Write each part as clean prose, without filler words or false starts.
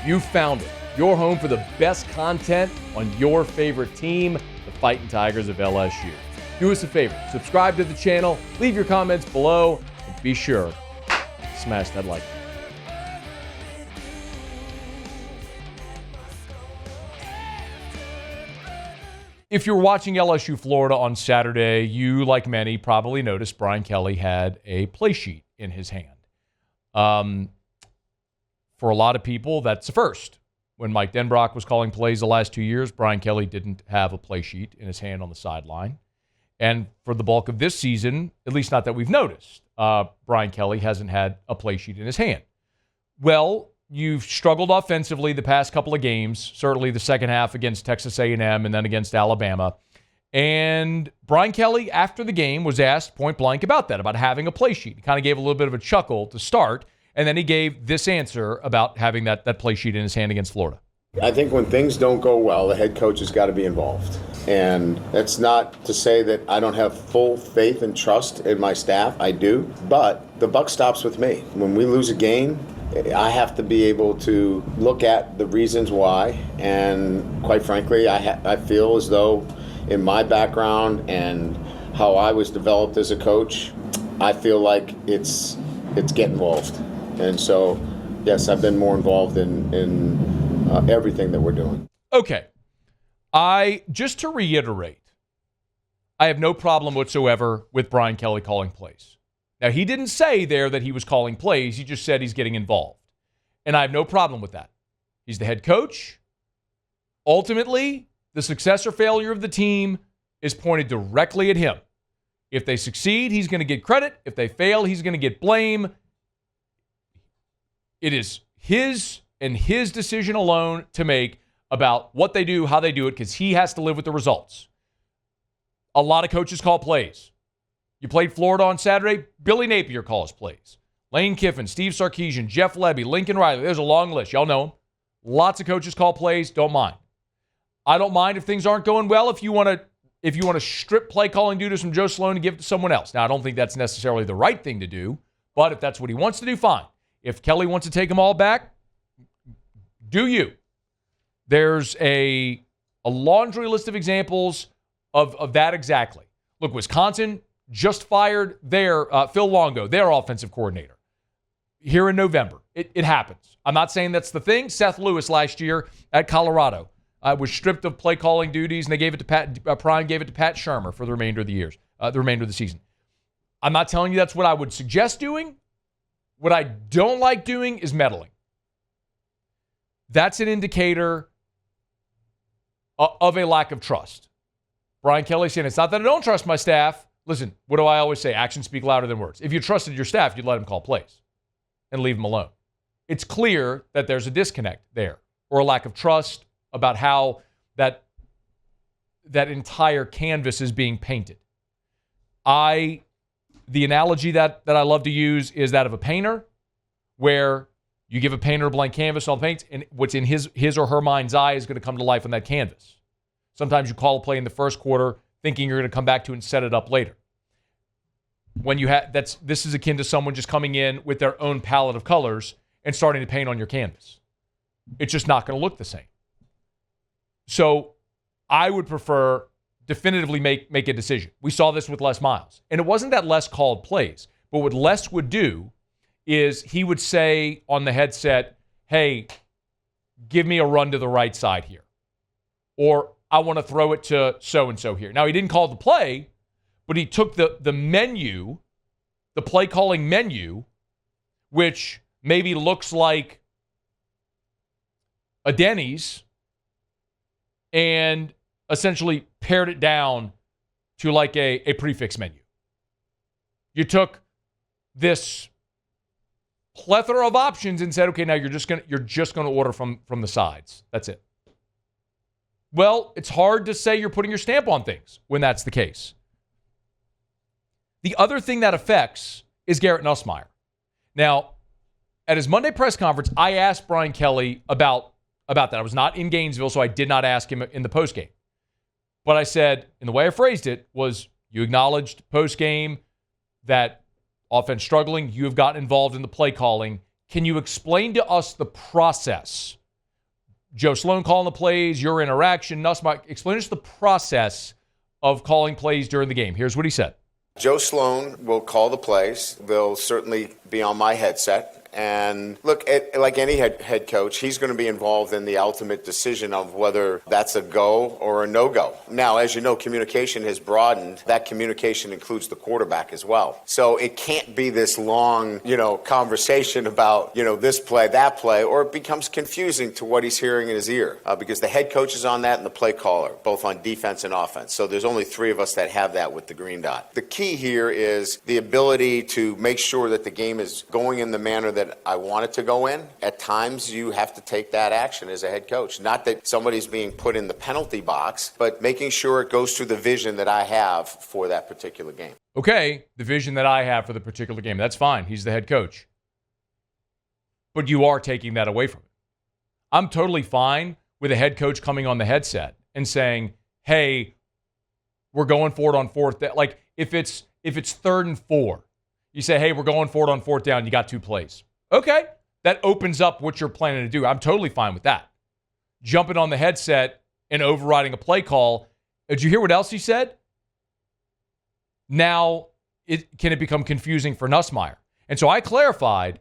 You found it. Your home for the best content on your favorite team, the Fighting Tigers of LSU. Do us a favor, subscribe to the channel, leave your comments below, and be sure to smash that like button. If you're watching LSU Florida on Saturday, you, like many, probably noticed Brian Kelly had a play sheet in his hand. For a lot of people, that's a first. When Mike Denbrock was calling plays the last 2 years, Brian Kelly didn't have a play sheet in his hand on the sideline. And for the bulk of this season, at least not that we've noticed, Brian Kelly hasn't had a play sheet in his hand. Well, you've struggled offensively the past couple of games, certainly the second half against Texas A&M and then against Alabama. And Brian Kelly, after the game, was asked point blank about that, about having a play sheet. He kind of gave a little bit of a chuckle to start, and then he gave this answer about having that play sheet in his hand against Florida. I think when things don't go well, the head coach has got to be involved. And that's not to say that I don't have full faith and trust in my staff. I do. But the buck stops with me. When we lose a game, I have to be able to look at the reasons why. And quite frankly, I feel as though in my background and how I was developed as a coach, I feel like it's get involved. And so, yes, I've been more involved in everything that we're doing. Okay. Just to reiterate, I have no problem whatsoever with Brian Kelly calling plays. Now, he didn't say there that he was calling plays. He just said he's getting involved. And I have no problem with that. He's the head coach. Ultimately, the success or failure of the team is pointed directly at him. If they succeed, he's going to get credit. If they fail, he's going to get blame. It is his and his decision alone to make about what they do, how they do it, because he has to live with the results. A lot of coaches call plays. You played Florida on Saturday, Billy Napier calls plays. Lane Kiffin, Steve Sarkisian, Jeff Lebby, Lincoln Riley. There's a long list. Y'all know them. Lots of coaches call plays. Don't mind. I don't mind if things aren't going well. If you want to strip play calling duties from Joe Sloan and give it to someone else. Now, I don't think that's necessarily the right thing to do, but if that's what he wants to do, fine. If Kelly wants to take them all back, do you? There's a laundry list of examples of that exactly. Look, Wisconsin just fired their Phil Longo, their offensive coordinator, here in November. It happens. I'm not saying that's the thing. Seth Lewis last year at Colorado was stripped of play calling duties, and they gave it to Pat. Prime gave it to Pat Shermer for the remainder of the season. I'm not telling you that's what I would suggest doing. What I don't like doing is meddling. That's an indicator of a lack of trust. Brian Kelly saying, it's not that I don't trust my staff. Listen, what do I always say? Actions speak louder than words. If you trusted your staff, you'd let them call plays and leave them alone. It's clear that there's a disconnect there, or a lack of trust about how that entire canvas is being painted. The analogy that I love to use is that of a painter, where you give a painter a blank canvas, all the paints, and what's in his or her mind's eye is going to come to life on that canvas. Sometimes you call a play in the first quarter thinking you're going to come back to it and set it up later. When this is akin to someone just coming in with their own palette of colors and starting to paint on your canvas. It's just not going to look the same. So I would prefer definitively make a decision. We saw this with Les Miles. And it wasn't that Les called plays, but what Les would do is he would say on the headset, hey, give me a run to the right side here. Or I want to throw it to so-and-so here. Now, he didn't call the play, but he took the menu, the play calling menu, which maybe looks like a Denny's, and essentially pared it down to like a prefix menu. You took this plethora of options and said, okay, now you're just gonna order from the sides. That's it. Well, it's hard to say you're putting your stamp on things when that's the case. The other thing that affects is Garrett Nussmeier. Now, at his Monday press conference, I asked Brian Kelly about that. I was not in Gainesville, so I did not ask him in the postgame. But I said, and the way I phrased it was, you acknowledged postgame that offense struggling, you have gotten involved in the play calling. Can you explain to us the process Joe Sloan calling the plays, your interaction, Nussmeier. Explain us the process of calling plays during the game. Here's what he said. Joe Sloan will call the plays. They'll certainly be on my headset. And look, like any head coach, he's going to be involved in the ultimate decision of whether that's a go or a no-go. Now, as you know, communication has broadened. That communication includes the quarterback as well. So it can't be this long, conversation about, this play, that play, or it becomes confusing to what he's hearing in his ear because the head coach is on that and the play caller, both on defense and offense. So there's only 3 of us that have that with the green dot. The key here is the ability to make sure that the game is going in the manner that I want it to go in. At times, you have to take that action as a head coach. Not that somebody's being put in the penalty box, but making sure it goes through the vision that I have for that particular game. Okay, the vision that I have for the particular game. That's fine. He's the head coach. But you are taking that away from him. I'm totally fine with a head coach coming on the headset and saying, hey, we're going for it on fourth down. Like, if it's 3rd and 4, you say, hey, we're going for it on 4th down. You got 2 plays. Okay, that opens up what you're planning to do. I'm totally fine with that. Jumping on the headset and overriding a play call. Did you hear what else he said? Now, can it become confusing for Nussmeier? And so I clarified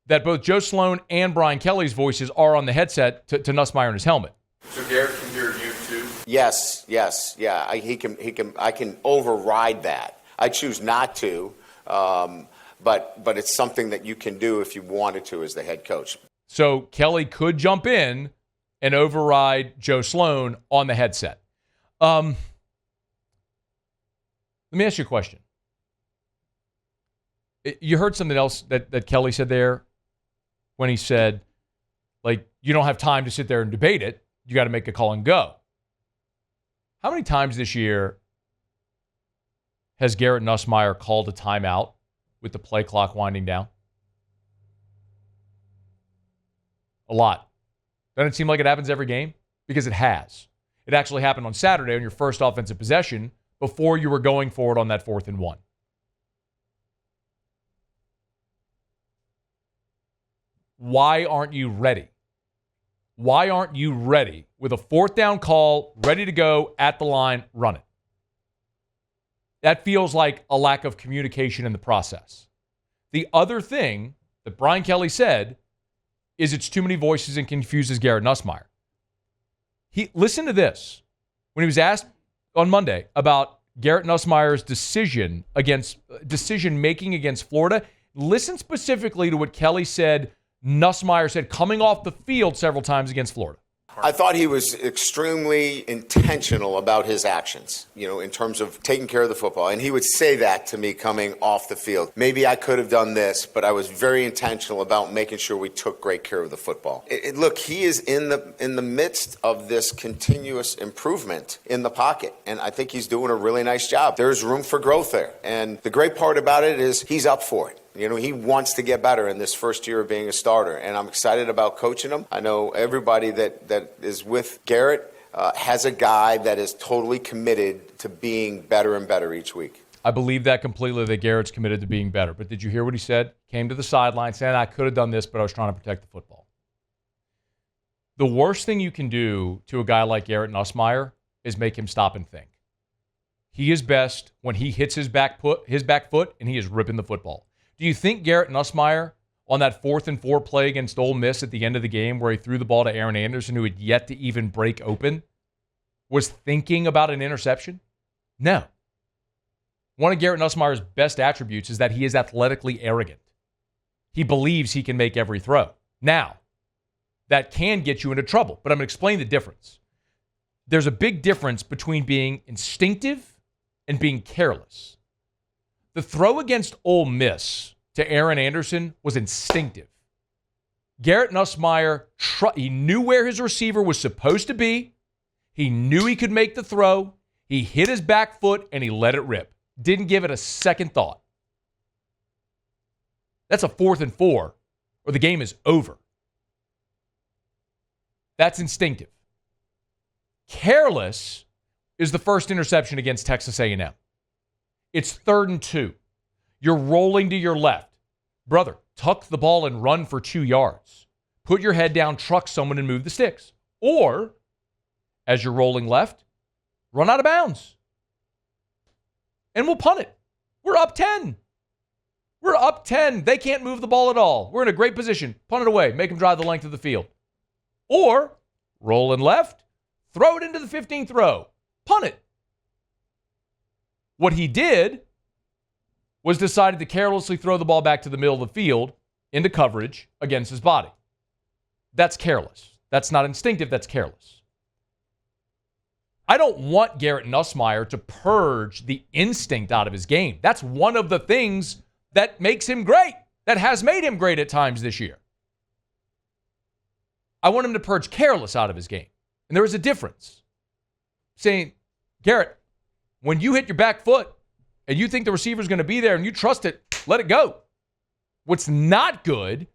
that both Joe Sloan and Brian Kelly's voices are on the headset to Nussmeier in his helmet. So Garrett can hear you too? Yes, yeah. I can override that. I choose not to. But it's something that you can do if you wanted to as the head coach. So Kelly could jump in and override Joe Sloan on the headset. Let me ask you a question. You heard something else that Kelly said there when he said, like, you don't have time to sit there and debate it. You got to make a call and go. How many times this year has Garrett Nussmeier called a timeout with the play clock winding down? A lot. Doesn't it seem like it happens every game? Because it has. It actually happened on Saturday on your first offensive possession before you were going for it on that 4th and 1. Why aren't you ready? Why aren't you ready with a 4th down call, ready to go at the line, run it? That feels like a lack of communication in the process. The other thing that Brian Kelly said is it's too many voices and confuses Garrett Nussmeier. Listen to this. When he was asked on Monday about Garrett Nussmeier's decision-making against Florida, listen specifically to what Kelly said Nussmeier said coming off the field several times against Florida. I thought he was extremely intentional about his actions, in terms of taking care of the football. And he would say that to me coming off the field. Maybe I could have done this, but I was very intentional about making sure we took great care of the football. Look, he is in the midst of this continuous improvement in the pocket. And I think he's doing a really nice job. There's room for growth there. And the great part about it is he's up for it. He wants to get better in this first year of being a starter, and I'm excited about coaching him. I know everybody that is with Garrett has a guy that is totally committed to being better and better each week. I believe that completely, that Garrett's committed to being better. But did you hear what he said? Came to the sideline saying, I could have done this, but I was trying to protect the football. The worst thing you can do to a guy like Garrett Nussmeier is make him stop and think. He is best when he hits his back foot, and he is ripping the football. Do you think Garrett Nussmeier on that 4th and 4 play against Ole Miss at the end of the game where he threw the ball to Aaron Anderson, who had yet to even break open, was thinking about an interception? No. One of Garrett Nussmeier's best attributes is that he is athletically arrogant. He believes he can make every throw. Now, that can get you into trouble, but I'm going to explain the difference. There's a big difference between being instinctive and being careless. The throw against Ole Miss to Aaron Anderson was instinctive. Garrett Nussmeier, he knew where his receiver was supposed to be. He knew he could make the throw. He hit his back foot, and he let it rip. Didn't give it a second thought. That's a 4th and 4, or the game is over. That's instinctive. Careless is the first interception against Texas A&M. It's 3rd and 2. You're rolling to your left. Brother, tuck the ball and run for 2 yards. Put your head down, truck someone, and move the sticks. Or, as you're rolling left, run out of bounds. And we'll punt it. We're up 10. We're up 10. They can't move the ball at all. We're in a great position. Punt it away. Make them drive the length of the field. Or, rolling left, throw it into the 15th row. Punt it. What he did was decided to carelessly throw the ball back to the middle of the field into coverage against his body. That's careless. That's not instinctive. That's careless. I don't want Garrett Nussmeier to purge the instinct out of his game. That's one of the things that makes him great, that has made him great at times this year. I want him to purge careless out of his game. And there is a difference. Saying, Garrett, when you hit your back foot and you think the receiver's going to be there and you trust it, let it go. What's not good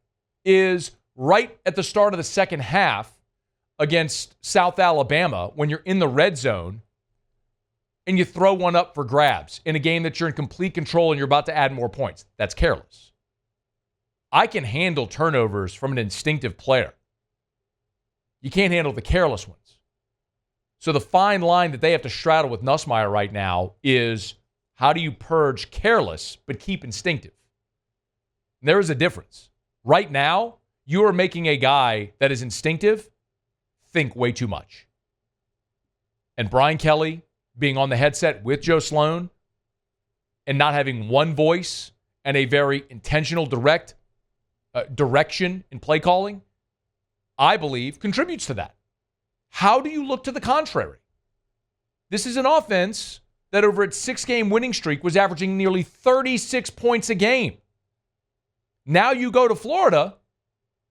is right at the start of the second half against South Alabama when you're in the red zone and you throw one up for grabs in a game that you're in complete control and you're about to add more points. That's careless. I can handle turnovers from an instinctive player. You can't handle the careless ones. So the fine line that they have to straddle with Nussmeier right now is how do you purge careless but keep instinctive? And there is a difference. Right now, you are making a guy that is instinctive think way too much. And Brian Kelly being on the headset with Joe Sloan and not having one voice and a very intentional direction in play calling, I believe, contributes to that. How do you look to the contrary? This is an offense that over its 6-game winning streak was averaging nearly 36 points a game. Now you go to Florida,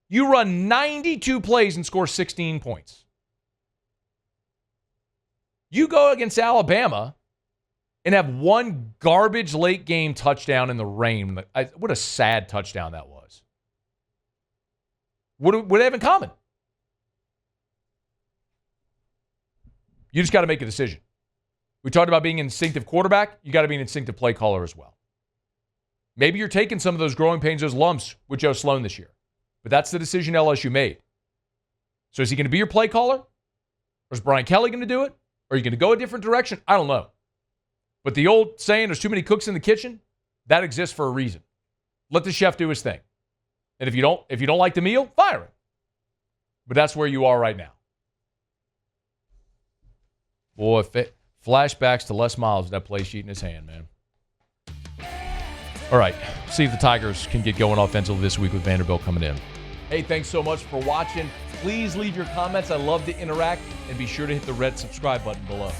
you run 92 plays and score 16 points. You go against Alabama and have one garbage late game touchdown in the rain. What a sad touchdown that was. What do they have in common? You just got to make a decision. We talked about being an instinctive quarterback. You got to be an instinctive play caller as well. Maybe you're taking some of those growing pains, those lumps with Joe Sloan this year. But that's the decision LSU made. So is he going to be your play caller? Or is Brian Kelly going to do it? Or are you going to go a different direction? I don't know. But the old saying, there's too many cooks in the kitchen, that exists for a reason. Let the chef do his thing. And if you don't like the meal, fire him. But that's where you are right now. Boy, flashbacks to Les Miles with that play sheet in his hand, man. All right, see if the Tigers can get going offensively this week with Vanderbilt coming in. Hey, thanks so much for watching. Please leave your comments. I love to interact. And be sure to hit the red subscribe button below.